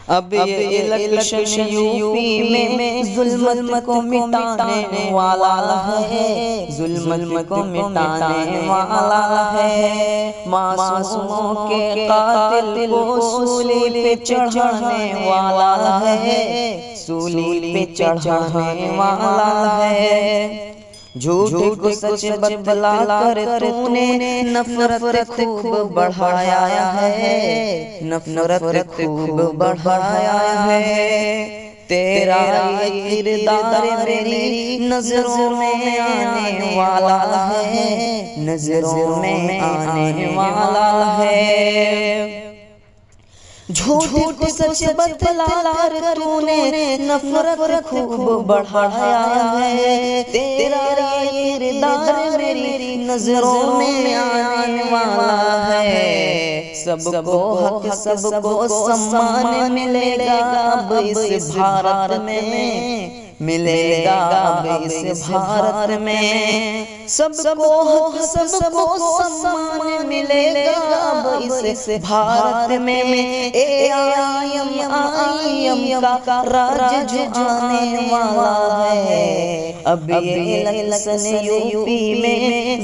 अब ये election UP में जुल्म को मिटाने वाला है, जुल्म को मिटाने वाला है। मासूमों के कातिल को सूली पे चढ़ाने वाला है, सूली पे चढ़ाने वाला है। झूठ को सच बतला कर तूने नफरत खूब बढ़ाया है, नफरत खूब बढ़ाया है। तेरा ये किरदार मेरी नजरों में आने वाला है, नजरों में आने वाला है। झूठ को सच बतला कर तूने नफरत खूब बढ़ाया है। तेरा ये किरदार मेरी नजरों में आने वाला है। सबको हक सबको सम्मान मिलेगा अब इस भारत में, मिलेगा अब इस भारत में। सबको हक सबको सम्मान मिलेगा अब इस भारत में। AIM का राज आने वाला है। अब ये इलेक्शन यूपी में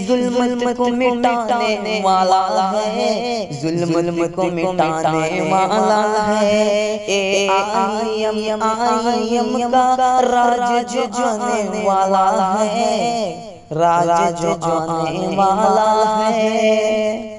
जुल्म को मिटाने वाला है, जुल्म को मिटाने वाला है। AIM का राज आने वाला है, राज आने वाला है।